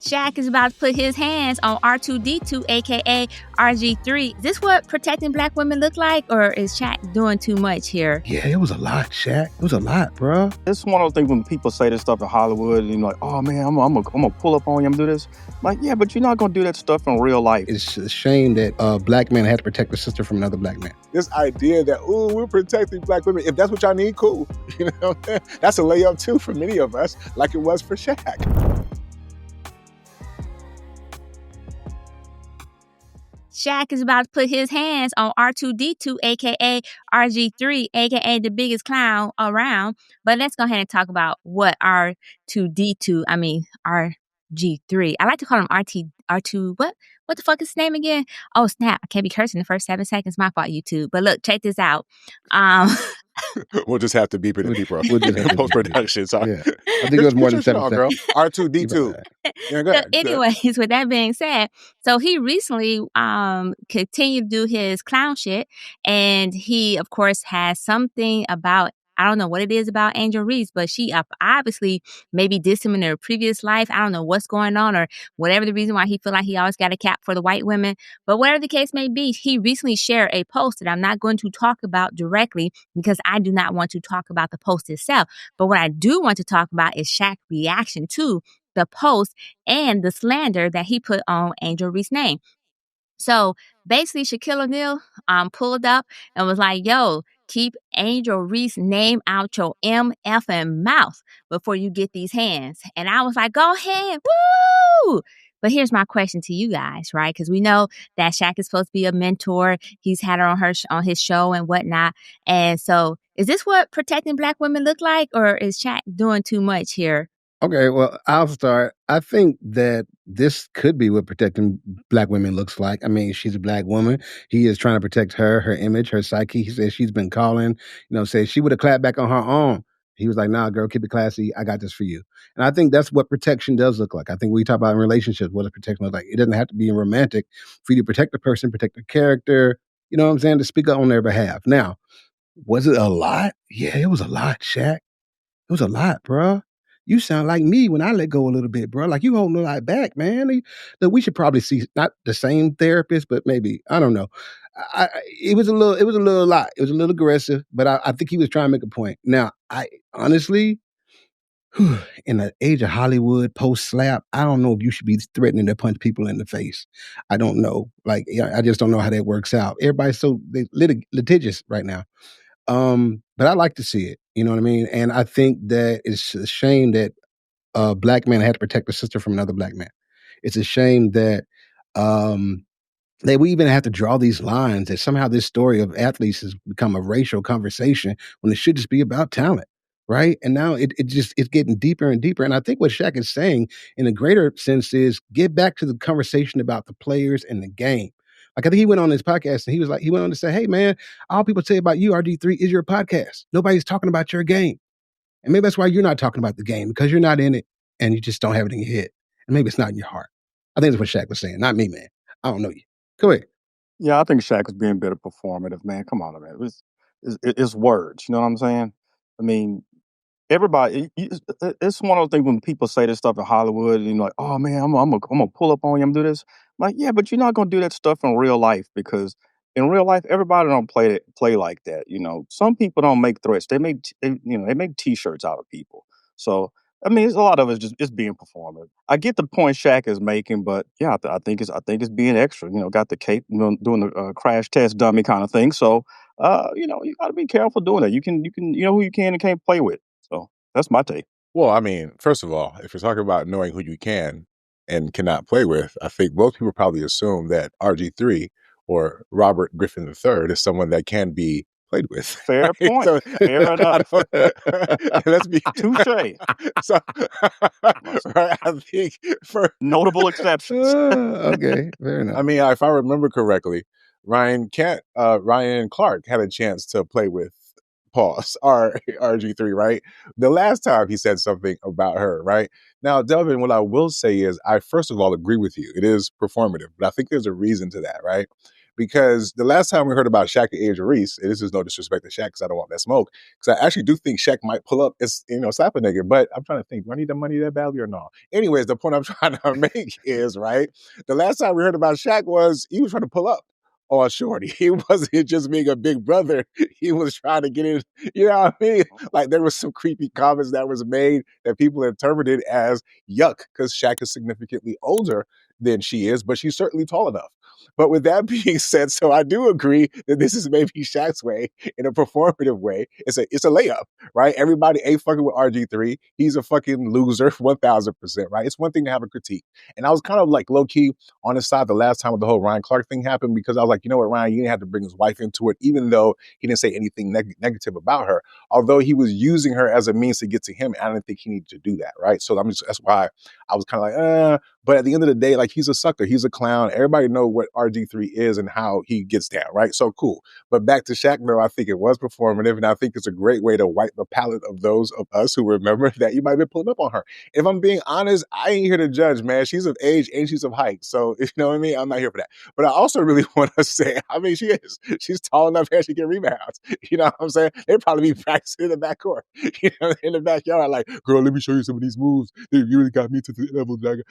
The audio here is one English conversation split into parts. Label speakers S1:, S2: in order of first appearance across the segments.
S1: Shaq is about to put his hands on R2D2, aka RG3. Is this what protecting black women look like, or is Shaq doing too much here?
S2: Yeah, it was a lot, Shaq. It was a lot, bro.
S3: It's one of those things when people say this stuff in Hollywood and you're like, oh man, I'm gonna pull up on you and do this. Like, yeah, but you're not gonna do that stuff in real life.
S2: It's a shame that a black man had to protect a sister from another black man.
S4: This idea that, oh, we're protecting black women, if that's what y'all need, cool. You know, that's a layup too for many of us, like it was for Shaq.
S1: Shaq is about to put his hands on R2D2, aka RG3, aka the biggest clown around. But let's go ahead and talk about what R2D2, RG3. I like to call him R2, what the fuck is his name again? Oh, snap. I can't be cursing the first 7 seconds. My fault, YouTube. But look, check this out.
S4: We'll just have to beep it in post-production. Sorry.
S2: Yeah. I think it was more than 7 seconds.
S4: R2D2. Yeah, go ahead.
S1: So anyways, with that being said, so he recently continued to do his clown shit, and he, of course, has something about, I don't know what it is about Angel Reese, but she obviously maybe dissed him in her previous life. I don't know what's going on or whatever the reason why he feel like he always got a cap for the white women. But whatever the case may be, he recently shared a post that I'm not going to talk about directly because I do not want to talk about the post itself. But what I do want to talk about is Shaq's reaction to the post and the slander that he put on Angel Reese's name. So basically, Shaquille O'Neal pulled up and was like, yo, keep Angel Reese's name out your MFing mouth before you get these hands. And I was like, go ahead, woo! But here's my question to you guys, right? Because we know that Shaq is supposed to be a mentor. He's had her on his show and whatnot. And so is this what protecting black women look like, or is Shaq doing too much here?
S2: Okay, well, I'll start. I think that this could be what protecting black women looks like. I mean, she's a black woman. He is trying to protect her image, her psyche. He says she's been calling, says she would have clapped back on her own. He was like, nah, girl, keep it classy. I got this for you. And I think that's what protection does look like. I think we talk about in relationships, what does protection look like? It doesn't have to be romantic for you to protect the person, protect the character, you know what I'm saying, to speak up on their behalf. Now, was it a lot? Yeah, it was a lot, Shaq. It was a lot, bruh. You sound like me when I let go a little bit, bro. Like you holding a lot back, man. Look, we should probably see not the same therapist, but maybe, I don't know. It was a lot. It was a little aggressive, but I think he was trying to make a point. Now, I honestly, in the age of Hollywood, post-slap, I don't know if you should be threatening to punch people in the face. I don't know. Like, I just don't know how that works out. Everybody's so litigious right now. But I like to see it, you know what I mean? And I think that it's a shame that a black man had to protect a sister from another black man. It's a shame that that we even have to draw these lines, that somehow this story of athletes has become a racial conversation when it should just be about talent, right? And now it's getting deeper and deeper. And I think what Shaq is saying in a greater sense is get back to the conversation about the players and the game. Like, I think he went on his podcast and he went on to say, hey man, all people say about you, RG3, is your podcast. Nobody's talking about your game. And maybe that's why you're not talking about the game, because you're not in it and you just don't have it in your head. And maybe it's not in your heart. I think that's what Shaq was saying, not me, man. I don't know you. Go ahead.
S3: Yeah, I think Shaq was being a bit of performative, man. Come on, man. It's words. You know what I'm saying? I mean, everybody. It's one of those things when people say this stuff in Hollywood, and you're like, oh man, I'm gonna pull up on you and do this. Like, yeah, but you're not gonna do that stuff in real life because in real life, everybody don't play like that. Some people don't make threats. They make T-shirts out of people. So I mean, it's a lot of it's being performative. I get the point Shaq is making, but yeah, I think it's being extra. Got the cape, doing the crash test dummy kind of thing. So you got to be careful doing that. You can who you can and can't play with. So that's my take.
S4: Well, I mean, first of all, if you're talking about knowing who you can and cannot play with, I think most people probably assume that RG3 or Robert Griffin III is someone that can be played with.
S3: Fair point. So, fair enough.
S4: Let's be
S3: touche.
S4: So, right, I think for
S3: notable exceptions.
S2: Okay, fair enough.
S4: I mean, if I remember correctly, Ryan Clark had a chance to play with RG3, right? The last time he said something about her, right? Now, Delvin, what I will say is I first of all agree with you. It is performative, but I think there's a reason to that, right? because the last time we heard about Shaq and Angel Reese, and this is no disrespect to Shaq because I don't want that smoke, because I actually do think Shaq might pull up, slap a nigga, but I'm trying to think, do I need the money that badly or not? Anyways, the point I'm trying to make is, right, the last time we heard about Shaq was he was trying to pull up on Shorty. He wasn't just being a big brother. He was trying to get in, you know what I mean? Like there was some creepy comments that was made that people interpreted as yuck, because Shaq is significantly older than she is, but she's certainly tall enough. But with that being said, so I do agree that this is maybe Shaq's way in a performative way. It's a layup, right? Everybody ain't fucking with RG3. He's a fucking loser, 1000%, right? It's one thing to have a critique. And I was kind of like low key on his side the last time with the whole Ryan Clark thing happened, because I was like, you know what, Ryan, you didn't have to bring his wife into it, even though he didn't say anything negative about her. Although he was using her as a means to get to him, I didn't think he needed to do that, right? So that's why I was kind of like, but at the end of the day, like he's a sucker, he's a clown. Everybody know what RG3 is and how he gets down, right? So cool. But back to Shaq, though, I think it was performative, and I think it's a great way to wipe the palate of those of us who remember that you might have been pulling up on her. If I'm being honest, I ain't here to judge, man. She's of age and she's of height, so you know what I mean. I'm not here for that. But I also really want to say, I mean, she's tall enough and she can rebound. You know what I'm saying? They'd probably be practicing in the backcourt, you know, in the backyard, like, girl, let me show you some of these moves. You really got me to the level, Jagger.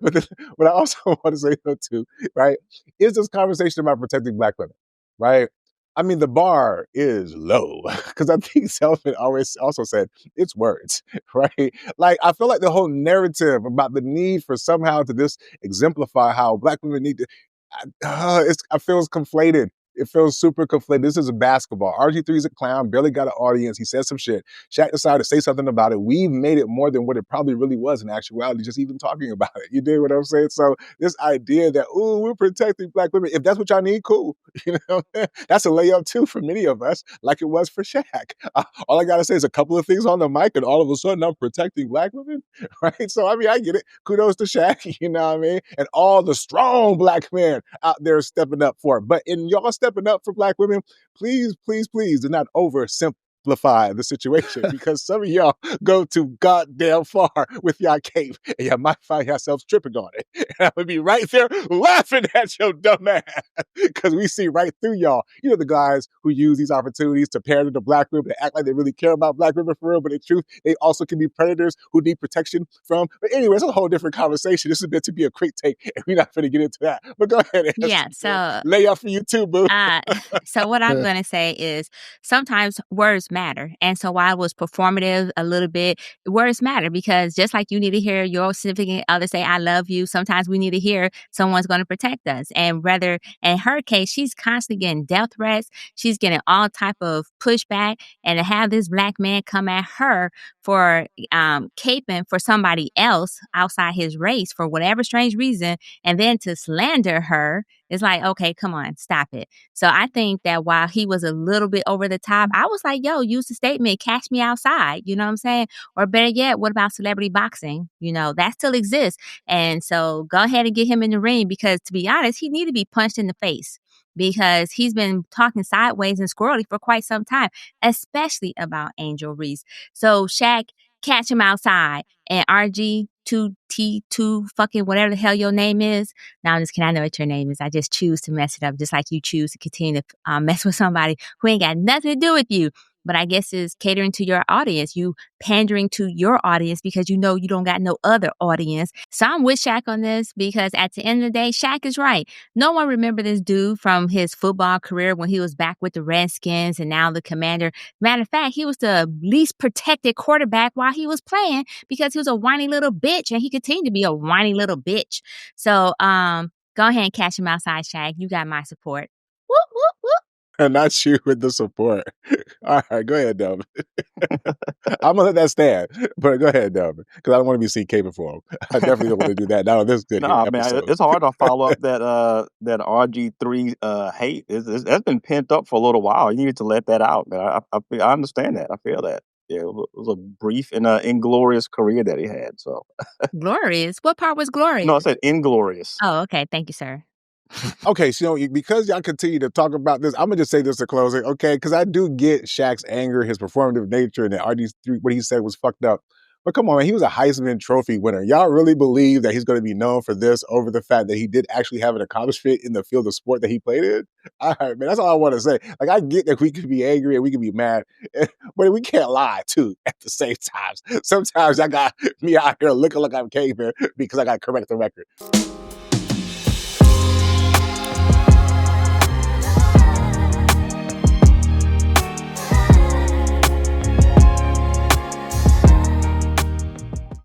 S4: But I also want to say though too, right? Is this conversation about protecting Black women, right? I mean, the bar is low, because I think Selfie always also said it's words, right? Like I feel like the whole narrative about the need for somehow to just exemplify how Black women need to, I feel it's conflated. It feels super conflated. This is a basketball. RG3 is a clown, barely got an audience. He said some shit. Shaq decided to say something about it. We've made it more than what it probably really was in actuality, just even talking about it. You dig what I'm saying? So this idea that, oh, we're protecting Black women, if that's what y'all need, cool. You know, that's a layup too for many of us, like it was for Shaq. All I got to say is a couple of things on the mic, and all of a sudden I'm protecting Black women, right? So, I mean, I get it. Kudos to Shaq, you know what I mean? And all the strong Black men out there stepping up for it. But in y'all stepping up for Black women, please, please, please do not oversimplify the situation, because some of y'all go too goddamn far with y'all cape, and y'all might find yourselves tripping on it. And I would be right there laughing at your dumb ass, because we see right through y'all. You know, the guys who use these opportunities to pander to Black women, to act like they really care about Black women for real, but in truth, they also can be predators who need protection from. But anyway, it's a whole different conversation. This is meant to be a quick take, and we're not going to get into that. But go ahead,
S1: Yeah, so
S4: lay off for you too, boo.
S1: so what I'm going to say is sometimes words matter. And so while it was performative a little bit, words matter, because just like you need to hear your significant other say, I love you, sometimes we need to hear someone's going to protect us. And rather, in her case, she's constantly getting death threats. She's getting all type of pushback. And to have this Black man come at her for caping for somebody else outside his race for whatever strange reason, and then to slander her, it's like, okay, come on, stop it. So I think that while he was a little bit over the top, I was like, yo, use the statement, catch me outside. You know what I'm saying? Or better yet, what about celebrity boxing? You know, that still exists. And so go ahead and get him in the ring, because to be honest, he need to be punched in the face, because he's been talking sideways and squirrely for quite some time, especially about Angel Reese. So Shaq, catch him outside, and RG2T2 fucking whatever the hell your name is. Now I'm just kidding. I know what your name is. I just choose to mess it up, just like you choose to continue to mess with somebody who ain't got nothing to do with you. But I guess it's catering to your audience, you pandering to your audience, because you know you don't got no other audience. So I'm with Shaq on this, because at the end of the day, Shaq is right. No one remember this dude from his football career when he was back with the Redskins and now the Commander. Matter of fact, he was the least protected quarterback while he was playing, because he was a whiny little bitch, and he continued to be a whiny little bitch. So go ahead and catch him outside, Shaq. You got my support. Whoop, whoop, whoop.
S4: And not you with the support. All right, go ahead, Delvin. I'm gonna let that stand, but go ahead, Delvin, because I don't want to be seen caping for him. I definitely don't want to do that. Not on this good
S3: Nah, man,
S4: episode.
S3: it's hard to follow up that RG3 hate. That's been pent up for a little while. You need to let that out, man. I understand that. I feel that. Yeah, it was a brief and inglorious career that he had. So
S1: Glorious? What part was glorious?
S3: no, I said inglorious.
S1: Oh, okay. Thank you, sir.
S4: Okay, so because y'all continue to talk about this, I'm gonna just say this to close it, okay? Because I do get Shaq's anger, his performative nature, and that RG3, what he said was fucked up. But come on, man, he was a Heisman Trophy winner. Y'all really believe that he's going to be known for this over the fact that he did actually have an accomplishment in the field of sport that he played in? All right, man, that's all I want to say. Like, I get that we could be angry and we can be mad, but we can't lie, too, at the same time. Sometimes I got me out here looking like I'm caveman because I got to correct the record.